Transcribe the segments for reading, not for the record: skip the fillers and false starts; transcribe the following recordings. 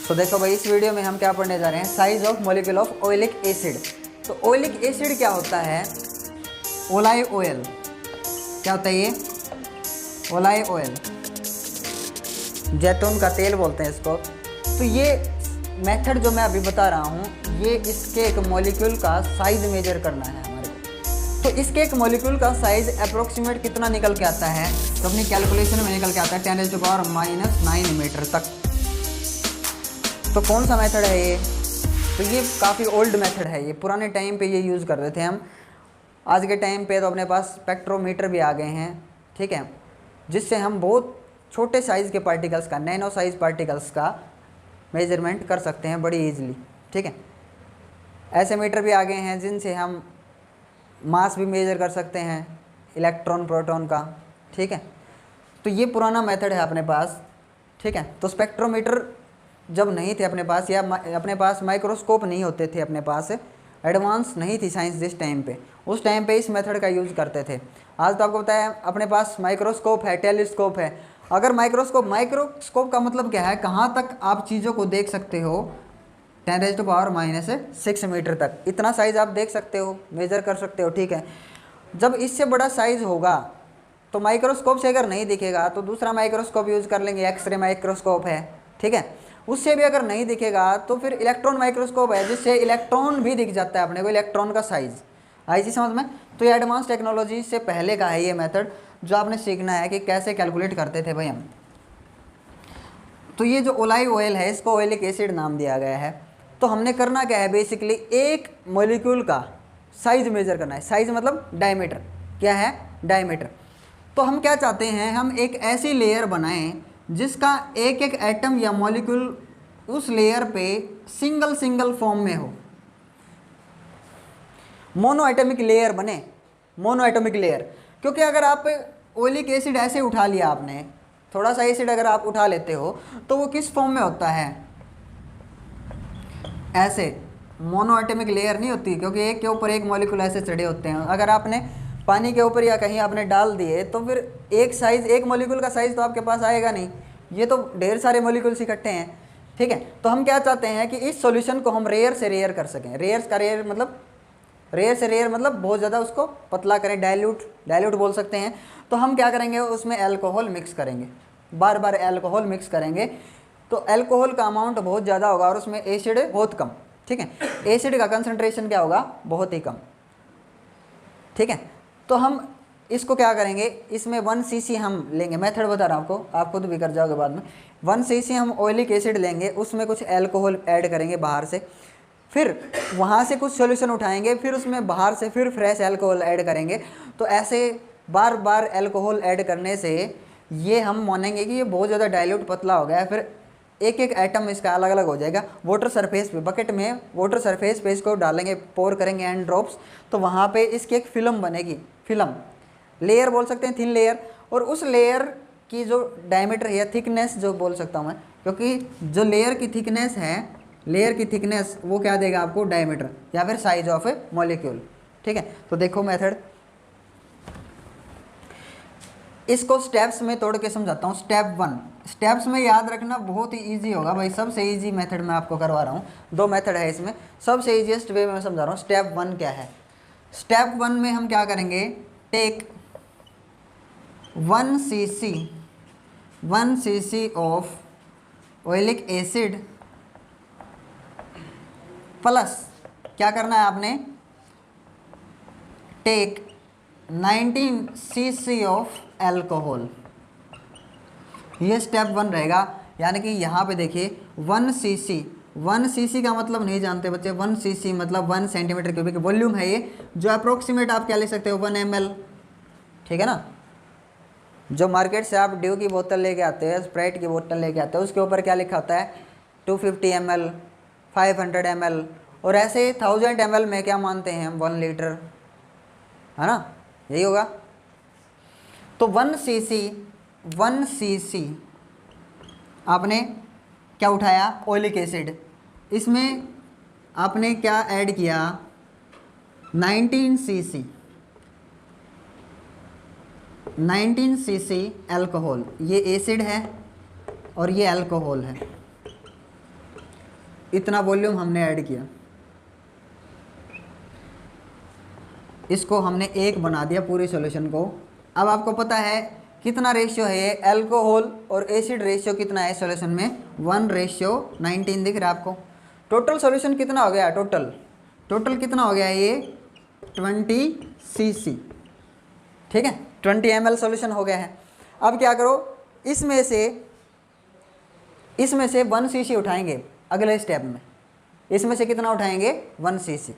तो देखो भाई, इस वीडियो में हम क्या पढ़ने जा रहे हैं, size of molecule of oleic acid. तो ओलिक एसिड क्या होता है? Alloy oil. क्या होता है ये? ओलाई ऑयल, जैतून का तेल बोलते हैं इसको। तो ये मेथड जो मैं अभी बता रहा हूँ, ये इसके एक मॉलिक्यूल का साइज मेजर करना है हमारे को। तो इसके एक मॉलिक्यूल का साइज अप्रोक्सीमेट कितना निकल के आता है, तो अपनी कैलकुलेशन में निकल के आता है 10⁻⁻⁹ मीटर तक। तो कौन सा मेथड है ये? तो ये काफ़ी ओल्ड मेथड है, ये पुराने टाइम पे ये यूज़ करते थे हम। आज के टाइम पे तो अपने पास स्पेक्ट्रोमीटर भी आ गए हैं, ठीक है, जिससे हम बहुत छोटे साइज़ के पार्टिकल्स का, नैनो साइज़ पार्टिकल्स का मेजरमेंट कर सकते हैं बड़ी ईजिली, ठीक है। ऐसे मीटर भी आ गए हैं जिनसे हम मास भी मेजर कर सकते हैं, इलेक्ट्रॉन प्रोटॉन का, ठीक है। तो ये पुराना मेथड है अपने पास, ठीक है। तो स्पेक्ट्रोमीटर जब नहीं थे अपने पास, या अपने पास माइक्रोस्कोप नहीं होते थे, अपने पास एडवांस नहीं थी साइंस जिस टाइम पे, उस टाइम पे इस मेथड का यूज़ करते थे। आज तो आपको बताया अपने पास माइक्रोस्कोप है, टेलीस्कोप है। अगर माइक्रोस्कोप का मतलब क्या है, कहाँ तक आप चीज़ों को देख सकते हो, 10⁻⁻⁶ मीटर तक, इतना साइज़ आप देख सकते हो, मेजर कर सकते हो, ठीक है। जब इससे बड़ा साइज़ होगा तो माइक्रोस्कोप से अगर नहीं दिखेगा तो दूसरा माइक्रोस्कोप यूज़ कर लेंगे, एक्सरे माइक्रोस्कोप है, ठीक है। उससे भी अगर नहीं दिखेगा तो फिर इलेक्ट्रॉन माइक्रोस्कोप है, जिससे इलेक्ट्रॉन भी दिख जाता है अपने को, इलेक्ट्रॉन का साइज़। आई चीज़ समझ में? तो ये एडवांस टेक्नोलॉजी से पहले का है ये मेथड, जो आपने सीखना है कि कैसे कैलकुलेट करते थे भाई हम। तो ये जो ओलाई ऑयल है, इसको ओलिक एसिड नाम दिया गया है। तो हमने करना क्या है, बेसिकली एक मॉलिक्यूल का साइज मेजर करना है। साइज मतलब डायमीटर। क्या है? डायमीटर। तो हम क्या चाहते हैं, हम एक ऐसी लेयर बनाएं जिसका एक एक एटम या मॉलिक्यूल उस लेयर पे सिंगल फॉर्म में हो, मोनो एटॉमिक लेयर बने, मोनो एटॉमिक लेयर। क्योंकि अगर आप ओलिक एसिड ऐसे उठा लिया आपने, थोड़ा सा एसिड अगर आप उठा लेते हो तो वो किस फॉर्म में होता है? ऐसे मोनो एटॉमिक लेयर नहीं होती, क्योंकि एक के ऊपर एक मॉलिक्यूल ऐसे चढ़े होते हैं। अगर आपने पानी के ऊपर या कहीं आपने डाल दिए तो फिर एक मॉलिक्यूल का साइज़ तो आपके पास आएगा नहीं, ये तो ढेर सारे मॉलिक्यूल्स इकट्ठे हैं, ठीक है। तो हम क्या चाहते हैं कि इस सॉल्यूशन को हम रेयर से रेयर कर सकें। रेयर से रेयर मतलब बहुत ज़्यादा उसको पतला करें, डाइल्यूट बोल सकते हैं। तो हम क्या करेंगे, उसमें अल्कोहल मिक्स करेंगे, बार बार अल्कोहल मिक्स करेंगे। तो अल्कोहल का अमाउंट बहुत ज़्यादा होगा और उसमें एसिड बहुत कम, ठीक है। एसिड का कंसंट्रेशन क्या होगा? बहुत ही कम, ठीक है। तो हम इसको क्या करेंगे, इसमें 1 cc हम लेंगे, मेथड बता रहा हूँ आपको, आप खुद भी कर जाओगे बाद में। 1 cc हम ऑयलिक एसिड लेंगे, उसमें कुछ अल्कोहल ऐड करेंगे बाहर से, फिर वहाँ से कुछ सॉल्यूशन उठाएंगे, फिर उसमें बाहर से फिर फ्रेश अल्कोहल ऐड करेंगे। तो ऐसे बार बार अल्कोहल ऐड करने से ये हम मानेंगे कि ये बहुत ज़्यादा डाइल्यूट पतला हो गया है। फिर एक एक एटम इसका अलग अलग हो जाएगा। वाटर सरफेस पे, बकेट में वाटर सरफेस पे इसको डालेंगे, पोर करेंगे एंड ड्रॉप्स, तो वहाँ पे इसकी एक फिल्म बनेगी, फिल्म लेयर बोल सकते हैं, थिन लेयर। और उस लेयर की जो डायमीटर या थिकनेस जो बोल सकता हूँ मैं, क्योंकि जो लेयर की थिकनेस है, लेयर की थिकनेस वो क्या देगा आपको? डायमीटर या फिर साइज ऑफ ए मॉलिक्यूल, ठीक है। तो देखो मेथड, इसको स्टेप्स में तोड़ के समझाता हूँ। स्टेप 1, स्टेप्स में याद रखना बहुत ही ईजी होगा भाई, सबसे ईजी मेथड मैं आपको करवा रहा हूँ। 2 मेथड है इसमें, सबसे ईजीएस्ट वे में मैं समझा रहा हूँ। स्टेप 1 क्या है? स्टेप 1 में हम क्या करेंगे, take 1 cc of oleic acid plus क्या करना है आपने, टेक 19 cc ऑफ अल्कोहल। ये स्टेप 1 रहेगा। यानी कि यहाँ पे देखिए 1 cc का मतलब नहीं जानते बच्चे, 1 cc मतलब 1 सेंटीमीटर क्यूबिक वॉल्यूम है ये, जो अप्रोक्सीमेट आप क्या ले सकते हो, 1 ml, ठीक है ना। जो मार्केट से आप ड्यू की बोतल लेके आते हैं, स्प्राइट की बोतल लेके आते हैं, उसके ऊपर क्या लिखा होता है, 250 ml, 500 ml, और ऐसे 1000 ml में क्या मानते हैं हम, 1 लीटर, है ना, यही होगा। तो 1 cc आपने क्या उठाया, ऑयलिक एसिड, इसमें आपने क्या ऐड किया, 19 cc अल्कोहल। ये एसिड है और ये अल्कोहल है, इतना वॉल्यूम हमने ऐड किया, इसको हमने 1 बना दिया पूरे सॉल्यूशन को। अब आपको पता है कितना रेशियो है ये, अल्कोहल और एसिड रेशियो कितना है सॉल्यूशन में, 1:19 दिख रहा है आपको। टोटल सॉल्यूशन कितना हो गया, टोटल कितना हो गया है ये 20 cc, ठीक है, 20 ml सॉल्यूशन हो गया है। अब क्या करो, इसमें से 1 cc उठाएंगे अगले स्टेप में, इसमें से कितना उठाएंगे 1 cc।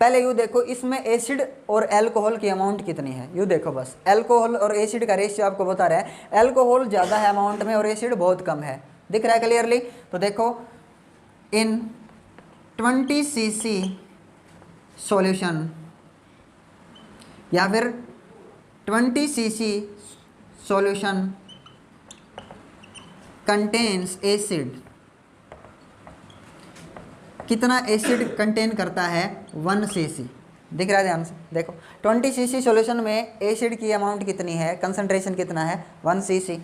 पहले यूँ देखो इसमें एसिड और अल्कोहल की अमाउंट कितनी है, यूँ देखो बस, अल्कोहल और एसिड का रेशियो आपको बता रहा है, अल्कोहल ज़्यादा है अमाउंट में और एसिड बहुत कम है, दिख रहा है क्लियरली। तो देखो इन 20 cc सॉल्यूशन या फिर 20 cc सॉल्यूशन कंटेन्स एसिड, कितना एसिड कंटेन करता है 1 cc, दिख रहा है ध्यान से देखो, 20 cc सॉल्यूशन में एसिड की अमाउंट कितनी है, कंसंट्रेशन कितना है 1 cc।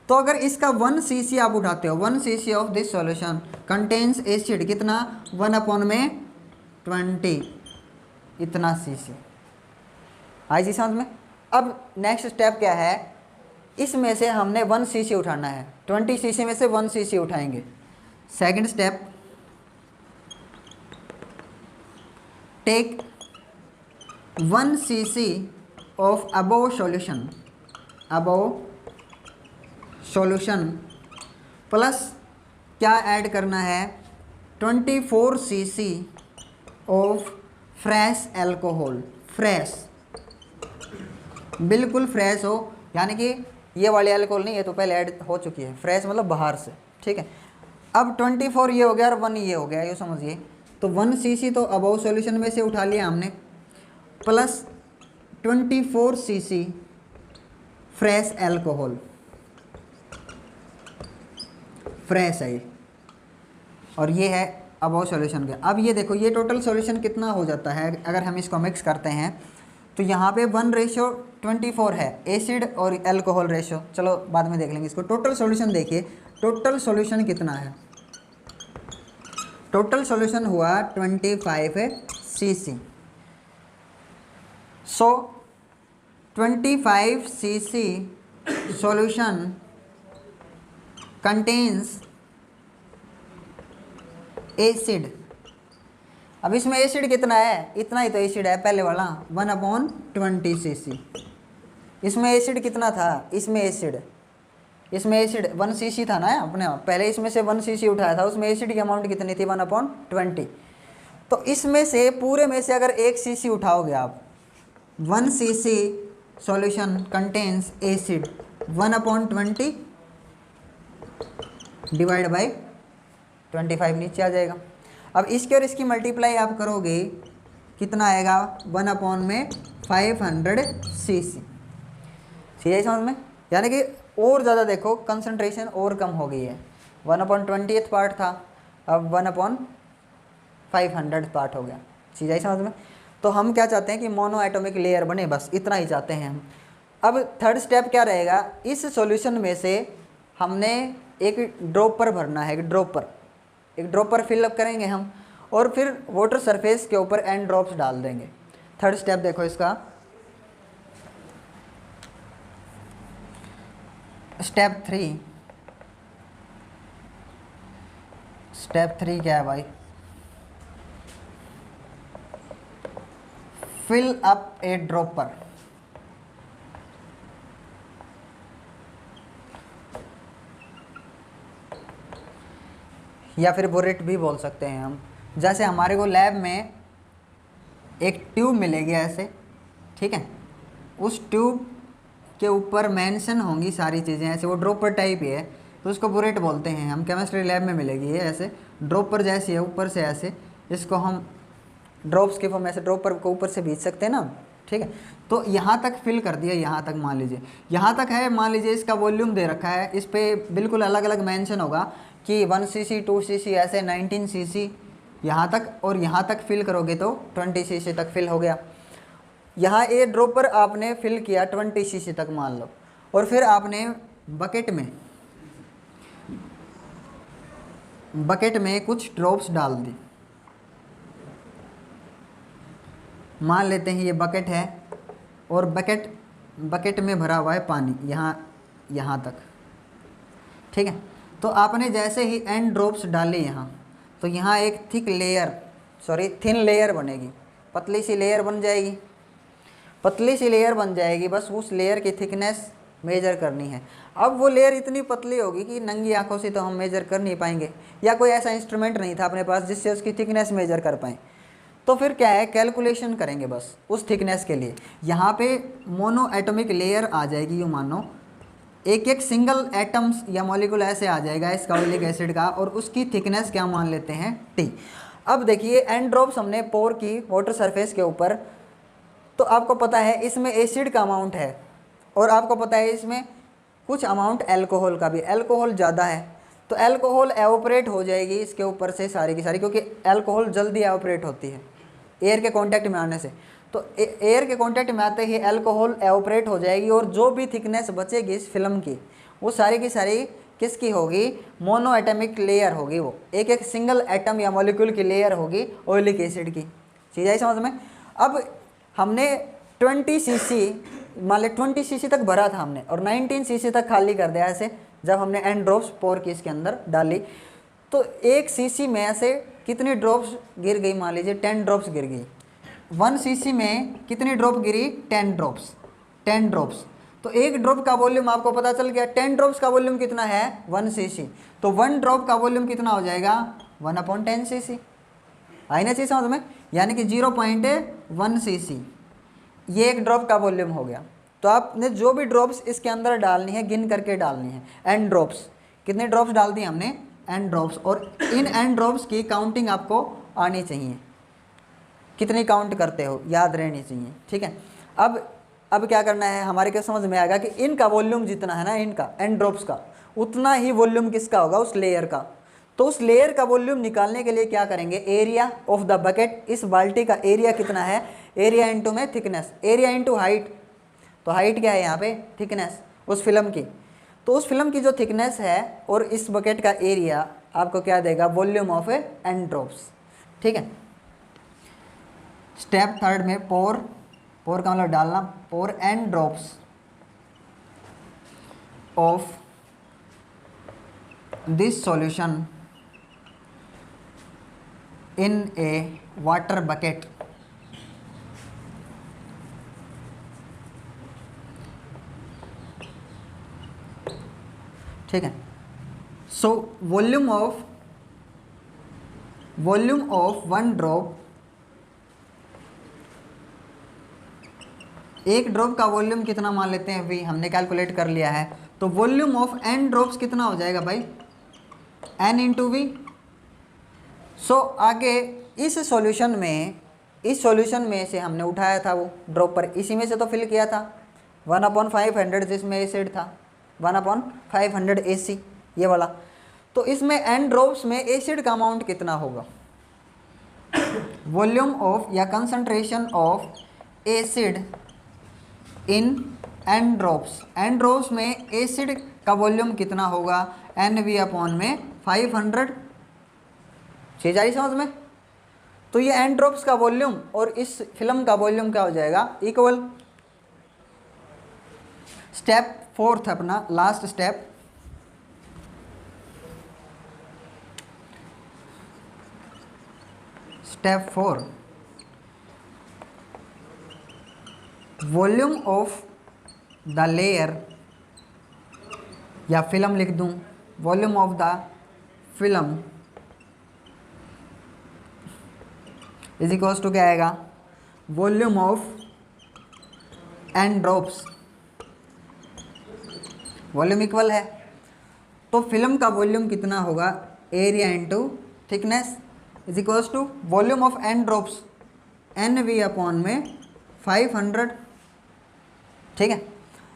तो अगर इसका 1 cc आप उठाते हो, 1 cc of this solution contains acid कितना 1/20 इतना cc, आई जी समझ में। अब नेक्स्ट स्टेप क्या है, इसमें से हमने 1 cc उठाना है, 20 cc में से 1 cc उठाएंगे। Second step, take 1 cc of above solution plus क्या ऐड करना है 24 cc of fresh alcohol, fresh बिल्कुल फ्रेश हो, यानी कि ये वाली अल्कोहल नहीं, ये तो पहले ऐड हो चुकी है, फ्रेश मतलब बाहर से, ठीक है। अब 24 ये हो गया और 1 ये हो गया, ये समझिए। तो 1 cc तो अबव सॉल्यूशन में से उठा लिया हमने, plus 24 cc fresh alcohol, fresh है ये, और ये है अबव सॉल्यूशन का। अब ये देखो ये टोटल सॉल्यूशन कितना हो जाता है अगर हम इसको मिक्स करते हैं, तो यहाँ पे 1:24 है एसिड और अल्कोहल रेशो, चलो बाद में देख लेंगे इसको। टोटल सॉल्यूशन देखिए, टोटल सॉल्यूशन कितना है, टोटल सॉल्यूशन हुआ 25 cc। सो 25 cc सॉल्यूशन कंटेन्स एसिड। अब इसमें एसिड कितना है, इतना ही तो एसिड है पहले वाला 1/20 cc। इसमें एसिड कितना था, इसमें एसिड 1 cc था ना अपने, पहले इसमें से 1 cc उठाया था, उसमें एसिड की अमाउंट कितनी थी 1/20। तो इसमें से पूरे में से अगर 1 cc उठाओगे आप, 1 cc solution contains acid 1/20 divide by 25 नीचे आ जाएगा। अब इसकी और इसकी मल्टीप्लाई आप करोगे कितना आएगा 1/500 cc, ठीक है समझ में। यानी कि और ज़्यादा देखो कंसंट्रेशन और कम हो गई है, 1/20 पार्ट था अब 1/500 पार्ट हो गया, चीज़ आई समझ में। तो हम क्या चाहते हैं कि मोनो एटॉमिक लेयर बने, बस इतना ही चाहते हैं हम। अब थर्ड स्टेप क्या रहेगा, इस सॉल्यूशन में से हमने एक ड्रॉपर भरना है, एक ड्रॉपर फिलअप करेंगे हम, और फिर वाटर सरफेस के ऊपर एन ड्रॉप्स डाल देंगे। थर्ड स्टेप देखो इसका, स्टेप 3 क्या है भाई, फिल अप ए ड्रॉपर। या फिर बुरेट भी बोल सकते हैं हम। जैसे हमारे को लैब में एक ट्यूब मिलेगी ऐसे, ठीक है, उस ट्यूब के ऊपर मेंशन होंगी सारी चीज़ें ऐसे, वो ड्रॉपर टाइप ही है, तो उसको बुरेट बोलते हैं हम। केमिस्ट्री लैब में मिलेगी ये ऐसे ड्रॉपर जैसी है, ऊपर से ऐसे, इसको हम ड्रॉप्स के फॉर्म ऐसे ड्रॉपर को ऊपर से भेज सकते हैं ना, ठीक है। तो यहाँ तक फिल कर दिया, यहाँ तक मान लीजिए, यहाँ तक है, मान लीजिए इसका वॉल्यूम दे रखा है, इस पर बिल्कुल अलग अलग मेंशन होगा कि 1 cc 2 cc ऐसे 19 cc यहाँ तक, और यहाँ तक फिल करोगे तो 20 cc तक फिल हो गया। यहाँ ए ड्रॉपर आपने फिल किया 20 cc तक मान लो, और फिर आपने बकेट में बकेट में कुछ ड्रॉप्स डाल दी। मान लेते हैं ये बकेट है और बकेट में भरा हुआ है पानी यहाँ तक, ठीक है। तो आपने जैसे ही एन ड्रॉप्स डाले यहाँ, तो यहाँ एक थिन लेयर बनेगी, पतली सी लेयर बन जाएगी। बस उस लेयर की थिकनेस मेजर करनी है। अब वो लेयर इतनी पतली होगी कि नंगी आंखों से तो हम मेजर कर नहीं पाएंगे, या कोई ऐसा इंस्ट्रूमेंट नहीं था अपने पास जिससे उसकी थिकनेस मेजर कर पाएँ। तो फिर क्या है, कैलकुलेशन करेंगे बस उस थिकनेस के लिए। यहाँ पे मोनो एटॉमिक लेयर आ जाएगी, यूँ मानो एक सिंगल एटम्स या मॉलिक्यूल ऐसे आ जाएगा इस कार्बोनिक एसिड का, और उसकी थिकनेस क्या मान लेते हैं, T। अब देखिए एन ड्रॉप्स हमने पोर की वाटर सरफेस के ऊपर, तो आपको पता है इसमें एसिड का अमाउंट है, और आपको पता है इसमें कुछ अमाउंट अल्कोहल का भी, अल्कोहल ज़्यादा है, तो अल्कोहल एवोपरेट हो जाएगी इसके ऊपर से सारी की सारी, क्योंकि अल्कोहल जल्दी एवोपरेट होती है एयर के कांटेक्ट में आने से। तो एयर के कांटेक्ट में आते ही अल्कोहल एवोपरेट हो जाएगी, और जो भी थिकनेस बचेगी इस फिल्म की, वो सारी की सारी किसकी होगी, मोनो एटमिक लेयर होगी। वो एक सिंगल एटम या मॉलिक्यूल की लेयर होगी ऑयलिक एसिड की। चीज़ आई समझ में। अब हमने 20 cc, मान ले 20 cc तक भरा था हमने, और 19 cc तक खाली कर दिया ऐसे, जब हमने एन ड्रॉप्स पोर की इसके अंदर डाली। तो 1 cc में ऐसे कितनी ड्रॉप्स गिर गई, मान लीजिए 10 ड्रॉप्स गिर गई। 1 cc में कितनी ड्रॉप गिरी, 10 ड्रॉप्स। तो एक ड्रॉप का वॉल्यूम आपको पता चल गया, 10 ड्रॉप्स का वॉल्यूम कितना है, 1 cc। तो 1 ड्रॉप का वॉल्यूम कितना हो जाएगा, 1/10 cc। आई ना चीज़ समझ में, यानी कि 0.1 cc ये एक ड्रॉप का वॉल्यूम हो गया। तो आपने जो भी ड्रॉप्स इसके अंदर डालनी है गिन करके डालनी है। एन ड्रॉप्स, कितने ड्रॉप्स डाल दिए हमने, एन ड्रॉप्स, और इन एन ड्रॉप्स की काउंटिंग आपको आनी चाहिए, कितनी काउंट करते हो याद रहनी चाहिए, ठीक है। अब क्या करना है, हमारे क्या समझ में आएगा कि इनका वॉल्यूम जितना है ना, इनका एन ड्रॉप्स का, उतना ही वॉल्यूम किसका होगा, उस लेयर का। तो उस लेयर का वॉल्यूम निकालने के लिए क्या करेंगे, एरिया ऑफ द बकेट, इस बाल्टी का एरिया कितना है, एरिया इंटू में थिकनेस, एरिया इंटू हाइट। तो हाइट क्या है यहाँ पे, थिकनेस उस फिल्म की। तो उस फिल्म की जो थिकनेस है और इस बकेट का एरिया आपको क्या देगा, वॉल्यूम ऑफ एन ड्रॉप्स, ठीक है। स्टेप 3 में पोर का मतलब डालना, pour N drops of this solution in a water bucket. ठीक है। सो वॉल्यूम ऑफ 1 ड्रॉप, एक ड्रॉप का वॉल्यूम कितना मान लेते हैं भाई, हमने कैलकुलेट कर लिया है। तो वॉल्यूम ऑफ एन ड्रॉप्स कितना हो जाएगा भाई, एन इंटू वी। सो आगे इस सॉल्यूशन में से हमने उठाया था वो ड्रॉप पर, इसी में से तो फिल किया था 1/500 जिसमें एसिड था, 1/500 AC ये वाला। तो इसमें एन ड्रॉप्स में एसिड का अमाउंट कितना होगा, वॉल्यूम ऑफ या concentration of acid in an drops में एसिड का वॉल्यूम कितना होगा, NV में 500। चीज आई समझ में। तो ये एन ड्रॉप्स का वॉल्यूम और इस फिल्म का वॉल्यूम क्या हो जाएगा, इक्वल। स्टेप 4 अपना last step, step 4, volume of the layer, या फिल्म लिख दूं, volume of the film is equals to क्या आएगा, volume of n drops. Volume equal है, तो फिल्म का वॉल्यूम कितना होगा, area into thickness is equals to volume of n drops, NV में 500। ठीक है।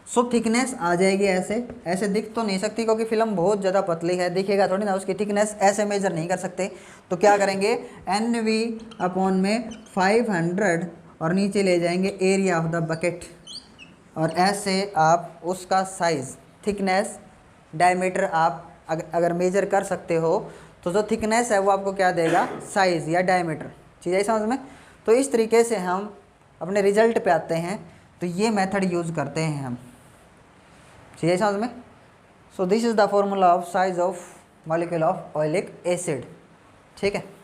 सो थिकनेस आ जाएगी ऐसे दिख तो नहीं सकती क्योंकि फिल्म बहुत ज़्यादा पतली है, दिखेगा थोड़ी ना, उसकी थिकनेस ऐसे मेजर नहीं कर सकते। तो क्या करेंगे, NV में 500 और नीचे ले जाएंगे एरिया ऑफ द बकेट, और ऐसे आप उसका साइज़, थिकनेस, डायमीटर आप अगर मेजर कर सकते हो तो जो थिकनेस है वो आपको क्या देगा, साइज़ या डायमीटर। चीज़ आई समझ में। तो इस तरीके से हम अपने रिजल्ट पे आते हैं, तो ये मेथड यूज़ करते हैं हम। चीज़ आई समझ में। So this is the formula of size of molecule of oleic acid. ठीक है।